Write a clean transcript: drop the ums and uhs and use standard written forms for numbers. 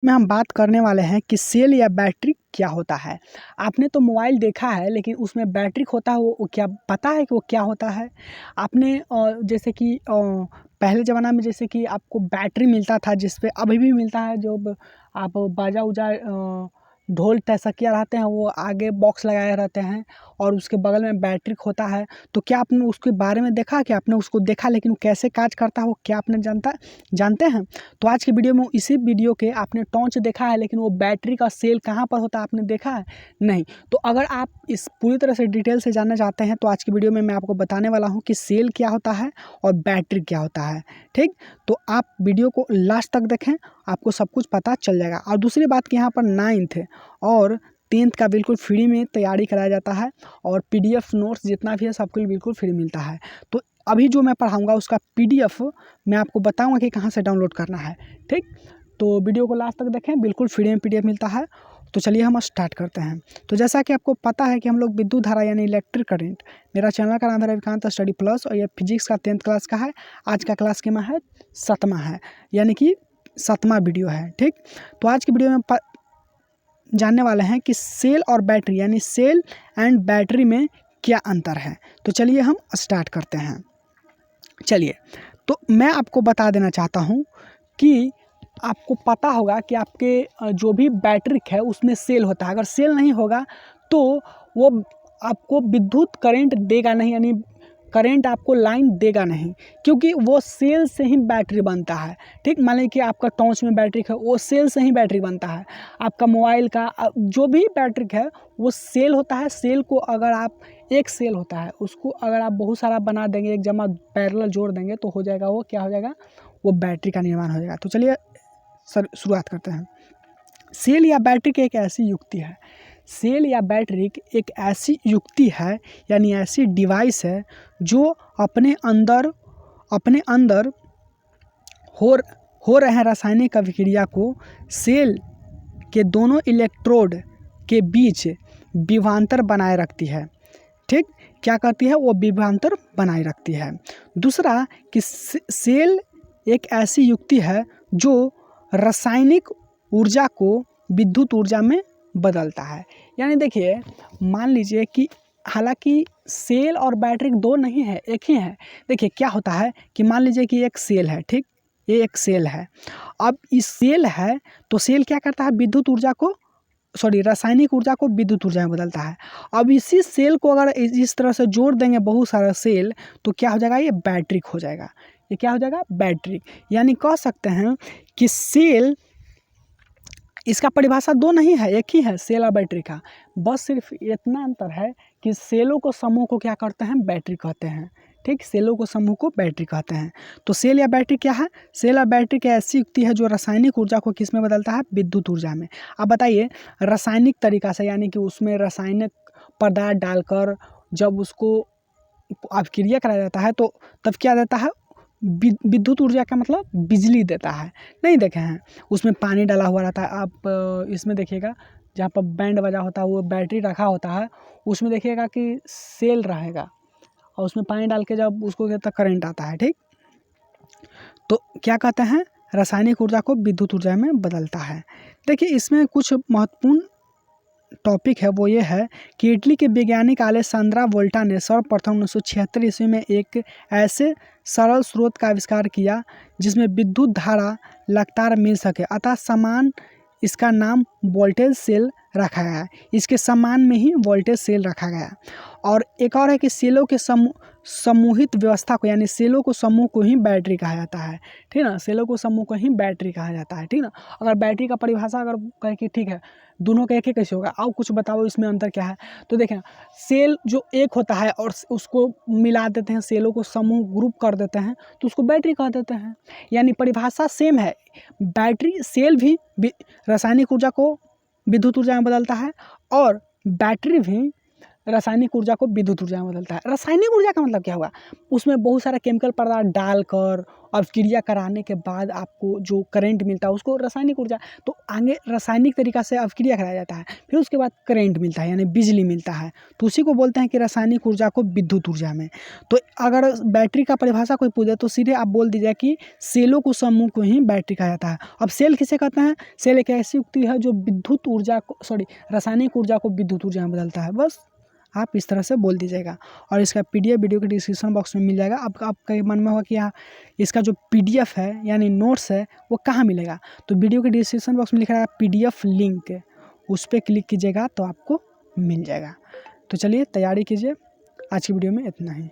इसमें हम बात करने वाले हैं कि सेल या बैटरी क्या होता है। आपने तो मोबाइल देखा है, लेकिन उसमें बैटरी होता है वो क्या पता है कि वो क्या होता है? आपने जैसे कि पहले ज़माना में जैसे कि आपको बैटरी मिलता था, जिस पे अभी भी मिलता है, जो आप बाजा उजा ढोल टसकिया रहते हैं, वो आगे बॉक्स लगाए रहते हैं और उसके बगल में बैटरी होता है। तो क्या आपने उसके बारे में देखा? कि आपने उसको देखा, लेकिन वो कैसे काज करता है वो क्या आपने जानते हैं? तो आज की वीडियो में इसी वीडियो के आपने टॉर्च देखा है, लेकिन वो बैटरी का सेल कहाँ पर होता है आपने देखा है? नहीं। तो अगर आप इस पूरी तरह से डिटेल से जानना चाहते हैं तो आज की वीडियो में मैं आपको बताने वाला हूँ कि सेल क्या होता है और बैटरी क्या होता है। ठीक, तो आप वीडियो को लास्ट तक देखें, आपको सब कुछ पता चल जाएगा। और दूसरी बात कि यहाँ पर 9th और 10th का बिल्कुल फ्री में तैयारी कराया जाता है और PDF नोट्स जितना भी है सबको बिल्कुल फ्री मिलता है। तो अभी जो मैं पढ़ाऊँगा उसका PDF मैं आपको बताऊँगा कि कहाँ से डाउनलोड करना है। ठीक, तो वीडियो को लास्ट तक देखें, बिल्कुल फ्री में PDF मिलता है। तो चलिए हम स्टार्ट करते हैं। तो जैसा कि आपको पता है कि हम लोग विद्युत धारा यानी इलेक्ट्रिक करंट, मेरा चैनल का नाम है रविकांत स्टडी प्लस और ये फिजिक्स का 10th क्लास का है। आज का क्लास के में है 7वां है, यानी कि 7वां वीडियो है। ठीक, तो आज की वीडियो में जानने वाले हैं कि सेल और बैटरी यानी सेल एंड बैटरी में क्या अंतर है। तो चलिए हम स्टार्ट करते हैं। चलिए, तो मैं आपको बता देना चाहता हूँ कि आपको पता होगा कि आपके जो भी बैटरी है उसमें सेल होता है। अगर सेल नहीं होगा तो वो आपको विद्युत करंट देगा नहीं, यानी करंट आपको लाइन देगा नहीं, क्योंकि वो सेल से ही बैटरी बनता है। ठीक, मान लीजिए कि आपका टॉर्च में बैटरी है, वो सेल से ही बैटरी बनता है। आपका मोबाइल का जो भी बैटरी है वो सेल होता है। सेल को अगर आप एक सेल होता है, उसको अगर आप बहुत सारा बना देंगे, एक जमा पैरेलल जोड़ देंगे तो हो जाएगा, वो क्या हो जाएगा, वो बैटरी का निर्माण हो जाएगा। तो चलिए शुरुआत करते हैं। सेल या बैटरी की एक ऐसी युक्ति है, सेल या बैटरी एक ऐसी युक्ति है यानी ऐसी डिवाइस है जो अपने अंदर हो रहे रासायनिक अभिक्रिया को सेल के दोनों इलेक्ट्रोड के बीच विभवांतर बनाए रखती है। ठीक, क्या करती है, वो विभवांतर बनाए रखती है। दूसरा कि सेल एक ऐसी युक्ति है जो रासायनिक ऊर्जा को विद्युत ऊर्जा में बदलता है। यानी देखिए, मान लीजिए कि हालांकि सेल और बैटरी दो नहीं है, एक ही है। देखिए क्या होता है कि मान लीजिए कि एक सेल है, ठीक, ये एक सेल है। अब इस सेल है तो सेल क्या करता है, विद्युत ऊर्जा को रासायनिक ऊर्जा को विद्युत ऊर्जा में बदलता है। अब इसी सेल को अगर इस तरह से जोड़ देंगे बहुत सारा सेल, तो क्या हो जाएगा, ये बैटरी हो जाएगा। ये क्या हो जाएगा, बैटरी। यानी कह सकते हैं कि सेल, इसका परिभाषा दो नहीं है, एक ही है, सेल और बैटरी का। बस सिर्फ इतना अंतर है कि सेलों को समूह को क्या करते हैं, बैटरी कहते हैं। ठीक, सेलों को समूह को बैटरी कहते हैं। तो सेल या बैटरी क्या है, सेल और बैटरी की ऐसी युक्ति है जो रासायनिक ऊर्जा को किस में बदलता है, विद्युत ऊर्जा में। अब बताइए, रासायनिक तरीका से, यानी कि उसमें रासायनिक पदार्थ डालकर जब उसको अभिक्रिया कराया जाता है तो तब क्या देता है, विद्युत ऊर्जा का मतलब बिजली देता है। नहीं देखे हैं, उसमें पानी डाला हुआ रहता है। आप इसमें देखिएगा जहाँ पर बैंड बजा होता है वो बैटरी रखा होता है, उसमें देखिएगा कि सेल रहेगा और उसमें पानी डाल के जब उसको कहता करंट आता है। ठीक, तो क्या कहते हैं, रासायनिक ऊर्जा को विद्युत ऊर्जा में बदलता है। देखिए इसमें कुछ महत्वपूर्ण टॉपिक है, वो ये है कि इटली के वैज्ञानिक अलेसांद्रा वोल्टा ने सर्वप्रथम 1976 ईस्वी में एक ऐसे सरल स्रोत का आविष्कार किया जिसमें विद्युत धारा लगातार मिल सके, अतः समान इसका नाम वोल्टेज सेल रखा गया। इसके समान में ही वोल्टेज सेल रखा गया। और एक और है कि सेलों के समूहित व्यवस्था को, यानी सेलों को समूह को ही बैटरी कहा जाता है। ठीक ना, सेलों को समूह को ही बैटरी कहा जाता है। ठीक ना, अगर बैटरी का परिभाषा अगर कहे कि ठीक है दोनों का एक ही कैसे होगा, आओ कुछ बताओ इसमें अंतर क्या है। तो देखें, सेल जो एक होता है और उसको मिला देते हैं, सेलों को समूह ग्रुप कर देते हैं तो उसको बैटरी कह देते हैं। यानी परिभाषा सेम है। बैटरी, सेल भी रासायनिक ऊर्जा को विद्युत ऊर्जा में बदलता है और बैटरी भी रासायनिक ऊर्जा को विद्युत ऊर्जा में बदलता है। रासायनिक ऊर्जा का मतलब क्या होगा? उसमें बहुत सारा केमिकल पदार्थ डालकर अभिक्रिया कराने के बाद आपको जो करंट मिलता है उसको रासायनिक ऊर्जा। तो आगे रासायनिक तरीक़ा से अभिक्रिया कराया जाता है, फिर उसके बाद करंट मिलता है यानी बिजली मिलता है, तो उसी को बोलते हैं कि रासायनिक ऊर्जा को विद्युत ऊर्जा में। तो अगर बैटरी का परिभाषा कोई पूछे तो सीधे आप बोल दीजिए कि सेलों को समूह को ही बैटरी कहा जाता है। अब सेल किसे कहते हैं? सेल एक ऐसी युक्ति है जो विद्युत ऊर्जा को रासायनिक ऊर्जा को विद्युत ऊर्जा में बदलता है। बस आप इस तरह से बोल दीजिएगा और इसका पीडीएफ वीडियो के डिस्क्रिप्शन बॉक्स में मिल जाएगा। आपका मन में होगा कि हाँ इसका जो पीडीएफ है यानी नोट्स है वो कहाँ मिलेगा? तो वीडियो के डिस्क्रिप्शन बॉक्स में लिखा है पीडीएफ लिंक, उस पर क्लिक कीजिएगा तो आपको मिल जाएगा। तो चलिए तैयारी कीजिए। आज की वीडियो में इतना ही।